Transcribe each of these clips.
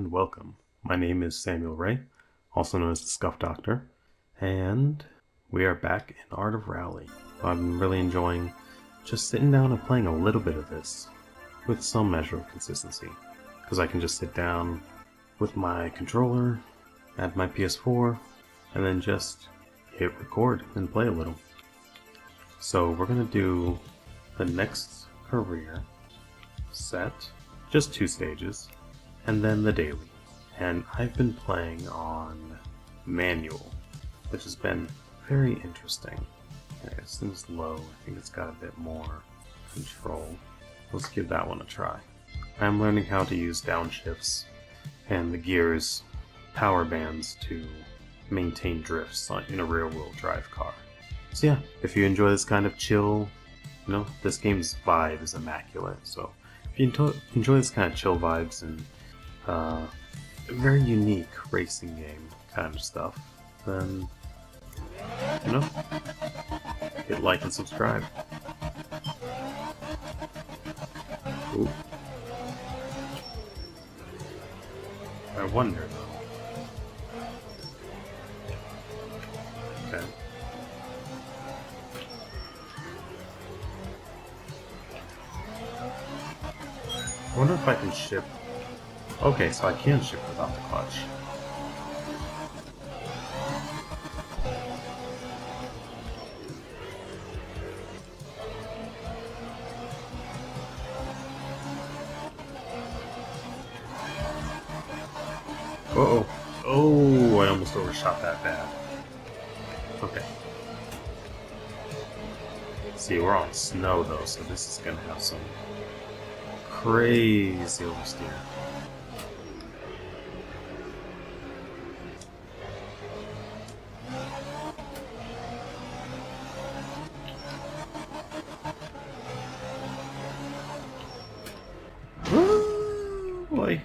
and welcome. My name is Samuel Ray, also known as the Scuff Doctor, and we are back in Art of Rally. I'm really enjoying just sitting down and playing a little bit of this with some measure of consistency, because I can just sit down with my controller, add my PS4, and then just hit record and play a little. So we're going to do the next career set, just 2 stages, and then the daily. And I've been playing on manual, which has been very interesting. Okay, this thing's low. I think it's got a bit more control. Let's give that one a try. I'm learning how to use downshifts and the gears power bands to maintain drifts in a rear-wheel drive car. So yeah, if you enjoy this kind of chill, this game's vibe is immaculate, so if you enjoy this kind of chill vibes and very unique racing game kind of stuff, then, hit like and subscribe. Ooh. I wonder, though. Okay. I wonder if I can ship. Okay, so I can ship without the clutch. Uh-oh. Oh, I almost overshot that bad. Okay. See, we're on snow though, so this is gonna have some crazy oversteer. Oh boy.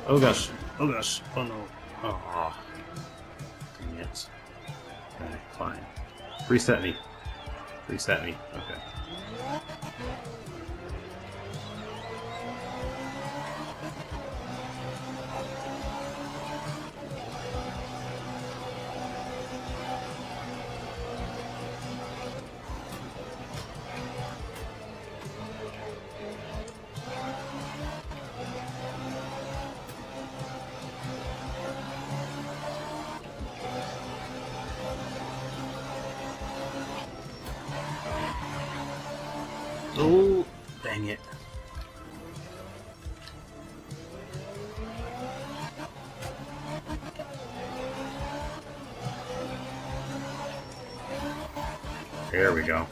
Oh gosh. Oh gosh. Oh no. Oh. Dang it. Okay, fine. Reset me. Reset me. Okay. Oh, dang it. There we go.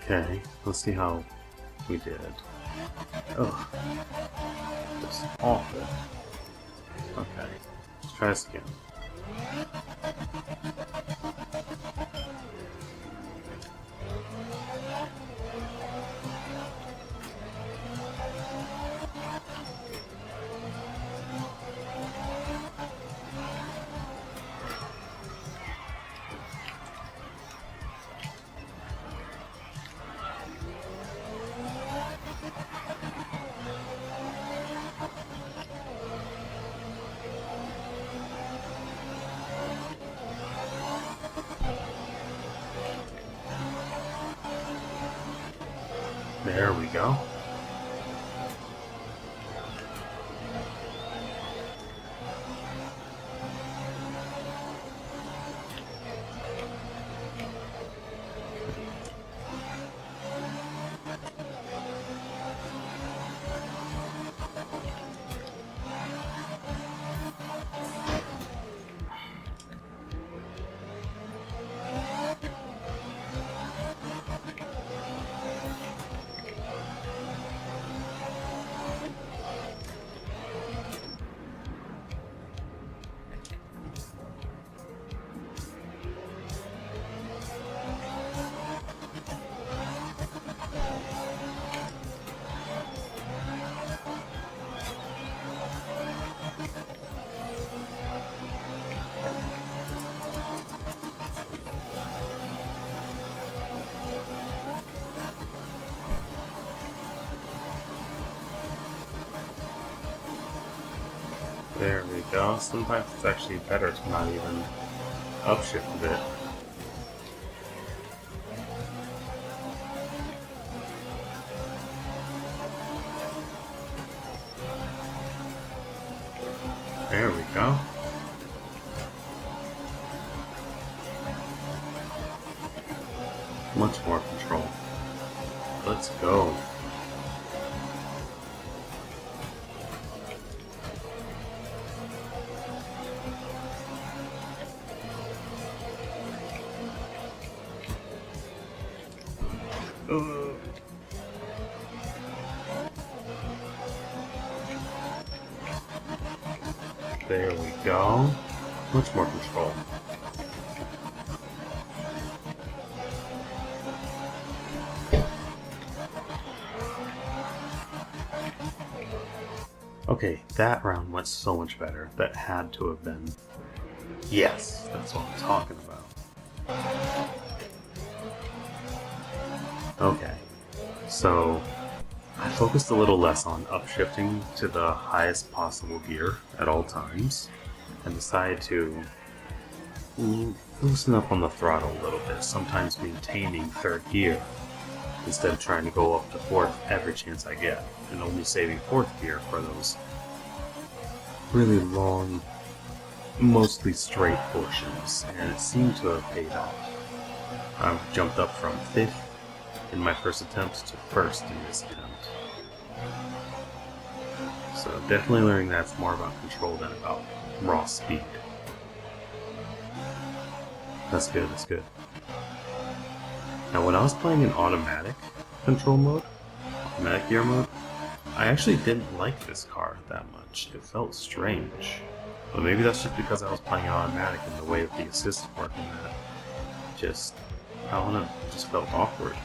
Okay, let's see how we did. Ugh. That's awful. Okay, let's try this again. There we go. There we go. Sometimes it's actually better to not even upshift a bit. There we go. Much more control. Let's go. There we go. Much more control. Okay, that round went so much better. That had to have been... Yes, that's what I'm talking about. Okay, so I focused a little less on upshifting to the highest possible gear at all times, and decided to loosen up on the throttle a little bit, sometimes maintaining third gear, instead of trying to go up to fourth every chance I get, and only saving fourth gear for those really long, mostly straight portions, and it seemed to have paid off. I've jumped up from fifth in my first attempt to first in this attempt. So definitely learning that's more about control than about raw speed. That's good, that's good. Now when I was playing in automatic control mode, automatic gear mode, I actually didn't like this car that much. It felt strange. But maybe that's just because I was playing automatic and the way that the assist worked in that just, I don't know, just felt awkward.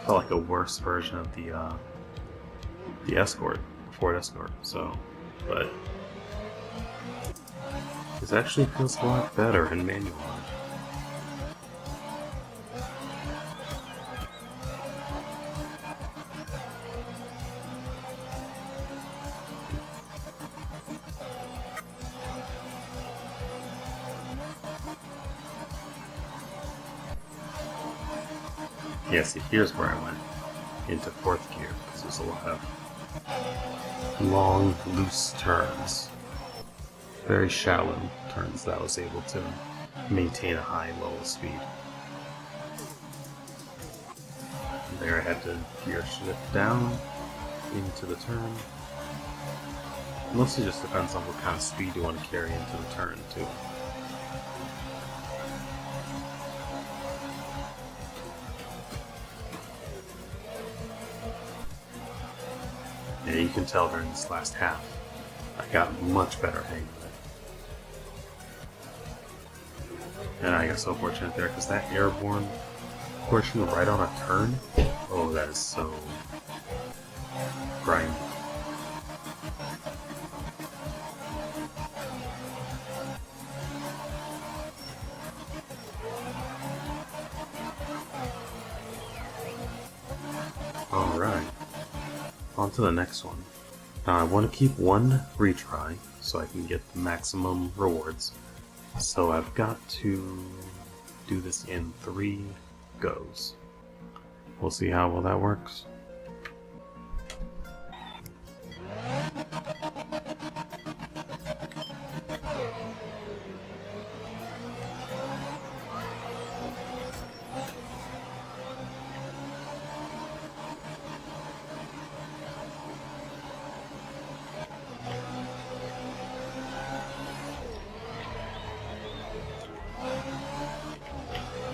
Felt like a worse version of the Escort, Ford Escort, so, but this actually feels a lot better in manual mode. Yeah, see, here's where I went into fourth gear, because there's a lot of long, loose turns. Very shallow turns that I was able to maintain a high level of speed. And there I had to gear shift down into the turn. Mostly just depends on what kind of speed you want to carry into the turn, too. Yeah, you can tell during this last half, I got much better hang of it. And I got so fortunate there, because that airborne portion right on a turn, oh, that is so grindy. Alright. On to the next one. Now I want to keep one retry so I can get the maximum rewards. So I've got to do this in 3 goes. We'll see how well that works.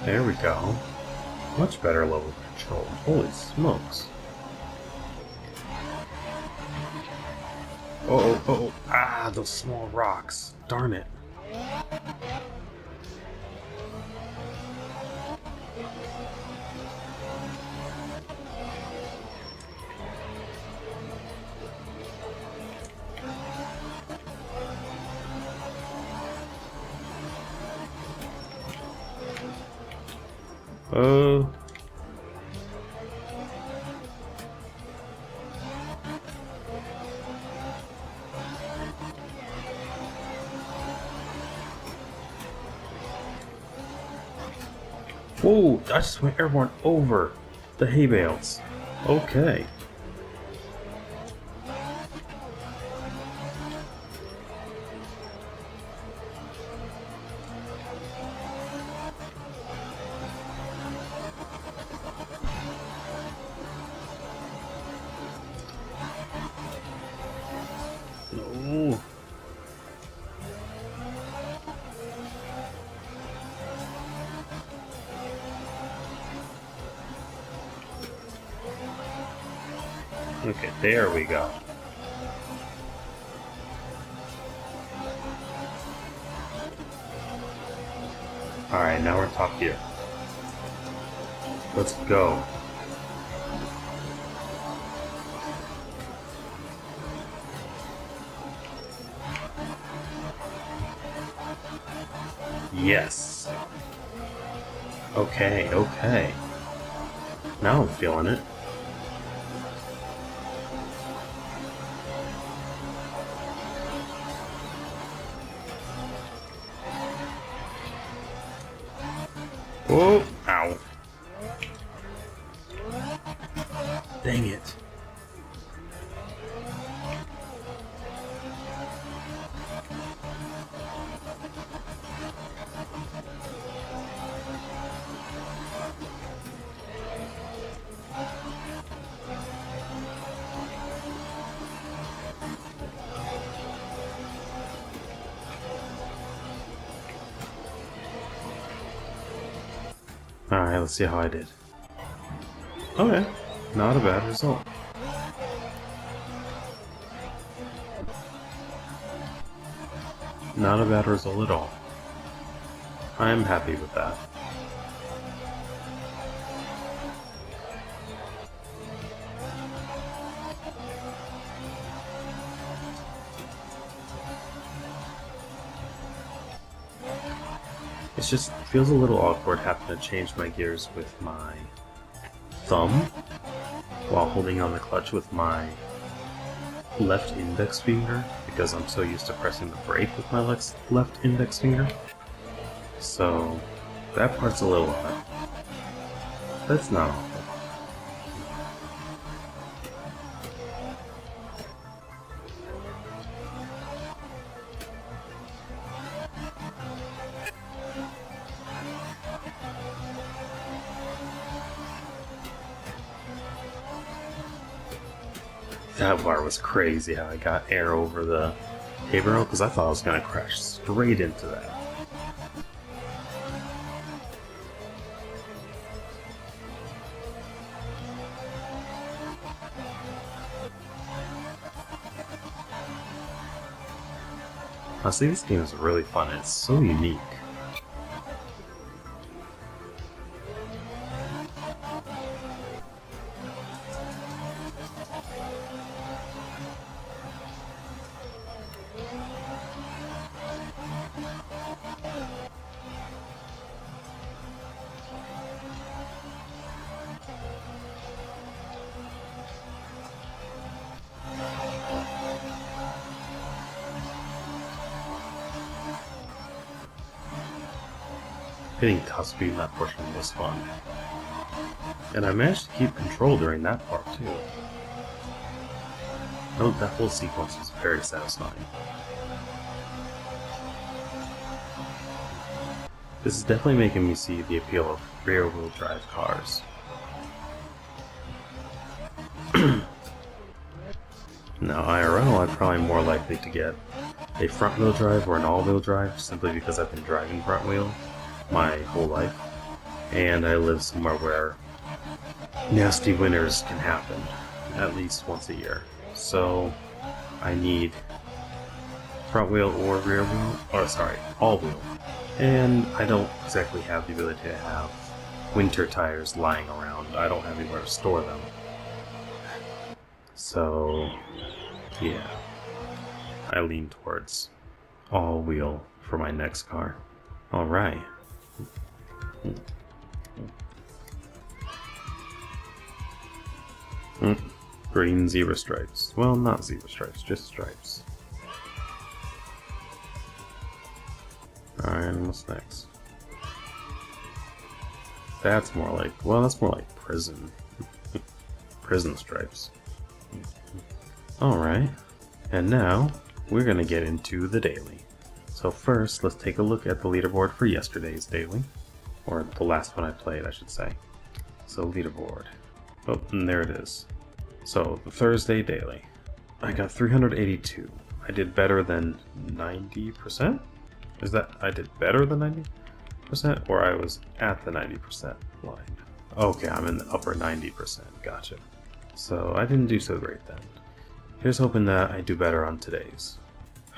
There we go. Much better level of control. Holy smokes. Oh, oh, oh. Ah, those small rocks. Darn it. Whoa, I just went airborne over the hay bales. Okay. No. Okay, there we go. Alright, now we're top gear. Let's go. Yes. Okay, okay. Now I'm feeling it. Oh, ow. Dang it. Alright, let's see how I did. Okay, not a bad result. Not a bad result at all. I'm happy with that. It just feels a little awkward having to change my gears with my thumb while holding on the clutch with my left index finger because I'm so used to pressing the brake with my left index finger. So that part's a little odd. That's not awful. That bar was crazy how I got air over the hay barrel because I thought I was going to crash straight into that. Honestly, this game is really fun. It's so unique. Hitting top speed in that portion was fun. And I managed to keep control during that part too. No, that whole sequence was very satisfying. This is definitely making me see the appeal of rear-wheel drive cars. Now IRL, I'm probably more likely to get a front-wheel drive or an all-wheel drive simply because I've been driving front-wheel my whole life, and I live somewhere where nasty winters can happen at least once a year. So I need front wheel or rear wheel, or sorry, all wheel. And I don't exactly have the ability to have winter tires lying around. I don't have anywhere to store them. So yeah, I lean towards all wheel for my next car. Alright. Green zebra stripes. Well, not zebra stripes, just stripes. Alright, what's next? That's more like, well, that's more like prison. Prison stripes. Alright, and now we're gonna get into the daily. So first, let's take a look at the leaderboard for yesterday's daily. Or the last one I played, I should say. So leaderboard. Oh, and there it is. So, the Thursday daily. I got 382. I did better than 90%? Is that I did better than 90%? Or I was at the 90% line? Okay, I'm in the upper 90%. Gotcha. So, I didn't do so great then. Here's hoping that I do better on today's.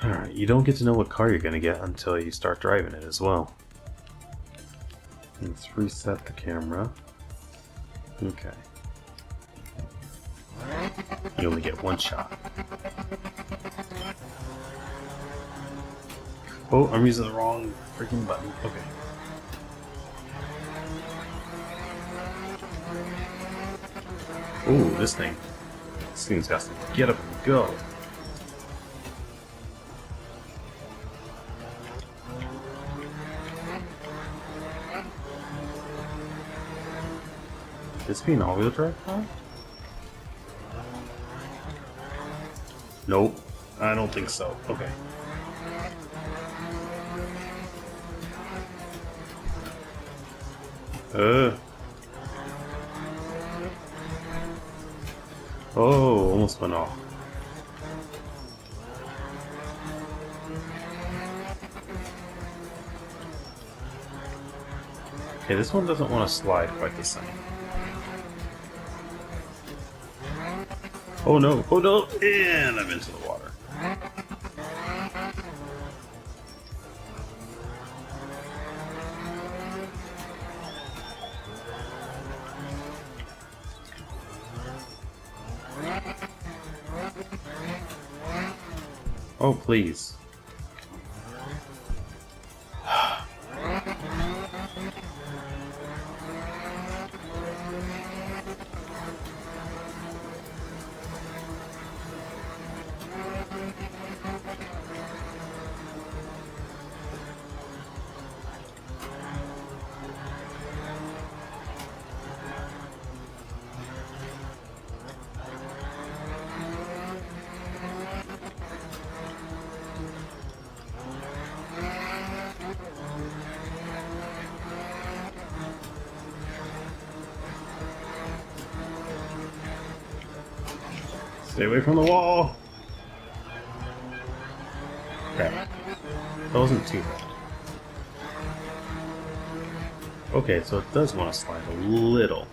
Alright, you don't get to know what car you're gonna get until you start driving it as well. Let's reset the camera. Okay. You only get one shot. Oh, I'm using the wrong freaking button. Okay. Ooh, this thing's got to get up and go. This be an all-wheel drive car? Nope, I don't think so. Okay. Oh, almost went off. Okay, this one doesn't want to slide quite the same. Oh no, and I'm into the water. Oh, please. Stay away from the wall! Crap. That wasn't too bad. Okay, so it does want to slide a little.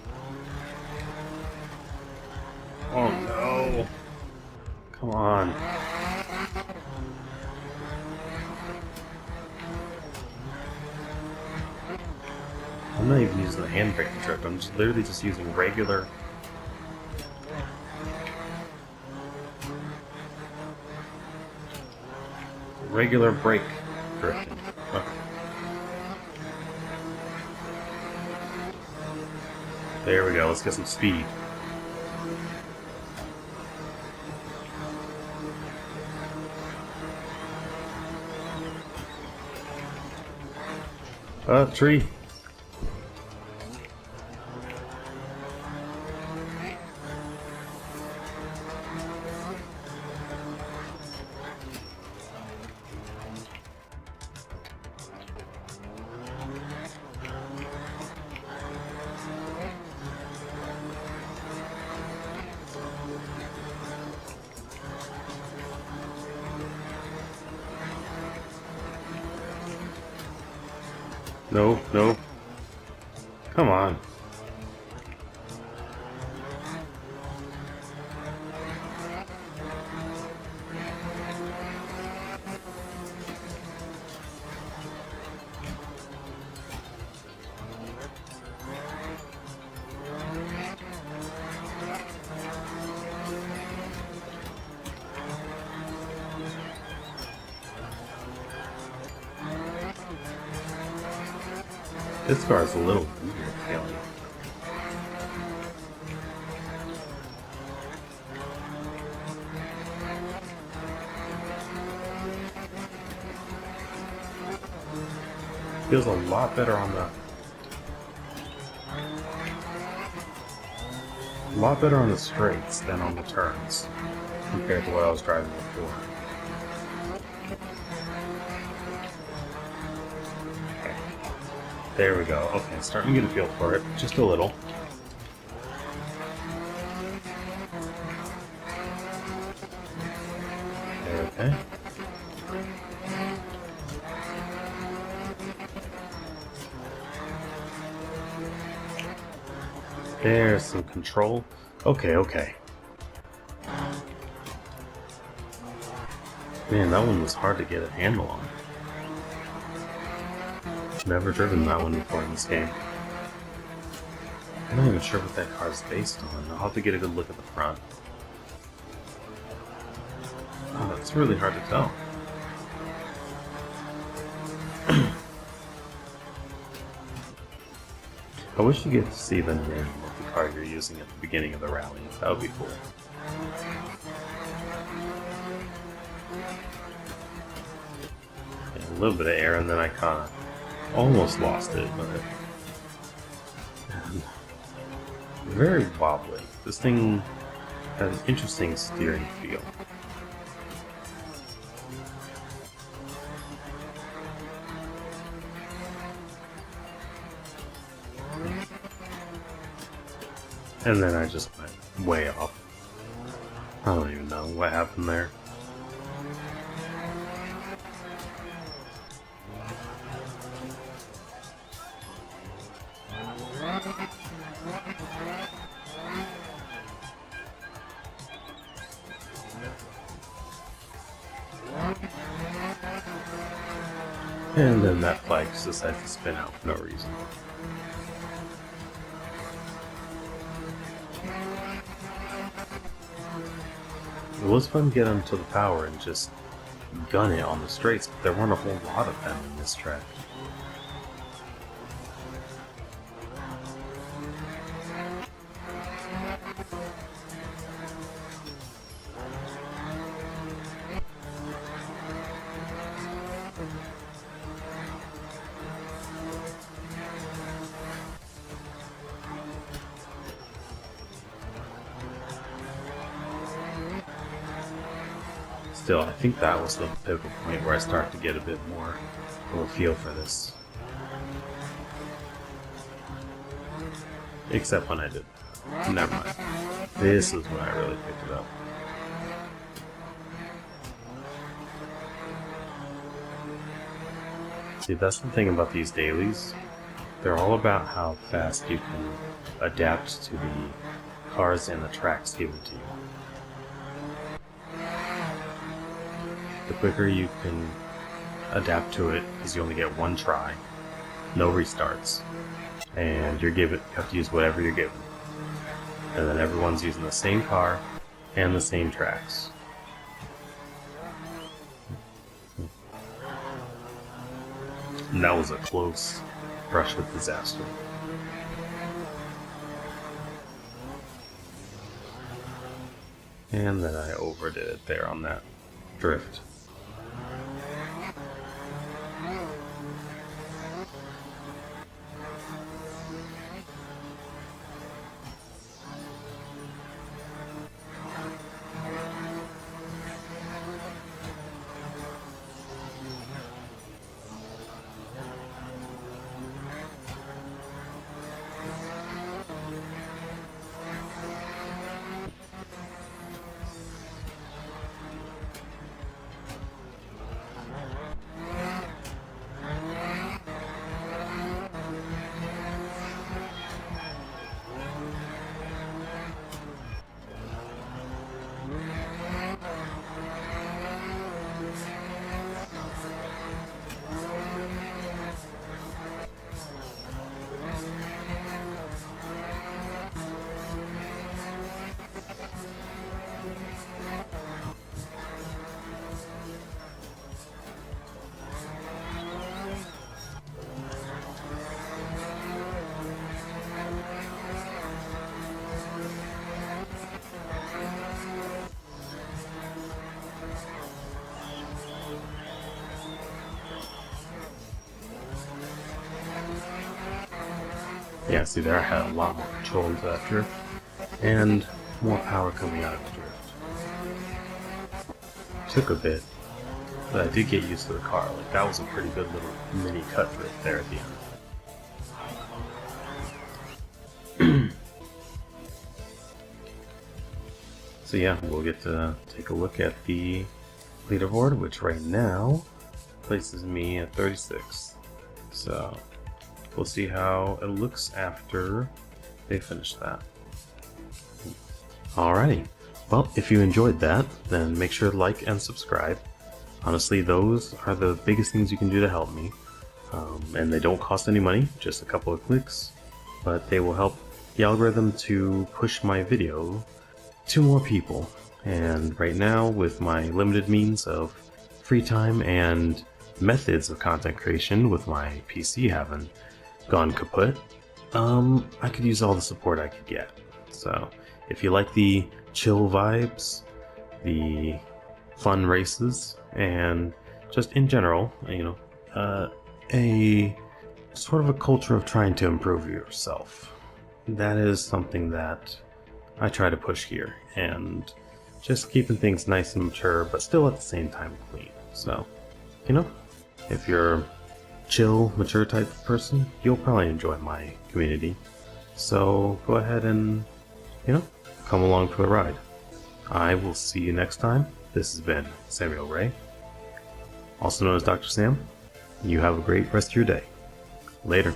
Oh no! Come on. I'm not even using the handbrake trick, I'm just literally just using regular brake drifting. Okay. There we go, let's get some speed. Tree. No, no. Come on. This car is a little weird feeling. Feels a lot better on the straights than on the turns compared to what I was driving before. Okay. There we go. Okay, starting to get a feel for it, just a little. Okay. There's some control. Okay, okay. Man, that one was hard to get a handle on. Never driven that one before in this game. I'm not even sure what that car is based on. I'll have to get a good look at the front. Oh, that's really hard to tell. I wish you get to see the name of the car you're using at the beginning of the rally. That would be cool. Yeah, a little bit of air and then I kind of almost lost it, but very wobbly. This thing has an interesting steering feel. And then I just went way off. I don't even know what happened there. And then that flag just decides to spin out for no reason. It was fun to get onto the power and just gun it on the straights, but there weren't a whole lot of them in this track. Still, I think that was the pivotal point where I started to get a bit more of a feel for this. Except when I did that. Never mind. This is when I really picked it up. See, that's the thing about these dailies. They're all about how fast you can adapt to the cars and the tracks given to you. The quicker you can adapt to it, because you only get one try, no restarts, and you have to use whatever you're given. And then everyone's using the same car and the same tracks. And that was a close brush with disaster. And then I overdid it there on that drift. Yeah, see there I had a lot more control into that drift, and more power coming out of the drift. Took a bit, but I did get used to the car. Like, that was a pretty good little mini cut drift there at the end. So yeah, we'll get to take a look at the leaderboard, which right now places me at 36. So we'll see how it looks after they finish that. Alrighty, well, if you enjoyed that, then make sure to like and subscribe. Honestly, those are the biggest things you can do to help me. And they don't cost any money, just a couple of clicks, but they will help the algorithm to push my video to more people. And right now, with my limited means of free time and methods of content creation, with my PC having gone kaput, I could use all the support I could get. So if you like the chill vibes, the fun races, and just in general, a sort of a culture of trying to improve yourself, that is something that I try to push here, and just keeping things nice and mature, but still at the same time clean. So, if you're a chill, mature type of person, you'll probably enjoy my community. So go ahead and, come along for the ride. I will see you next time. This has been Samuel Ray, also known as Dr. Sam. You have a great rest of your day. Later.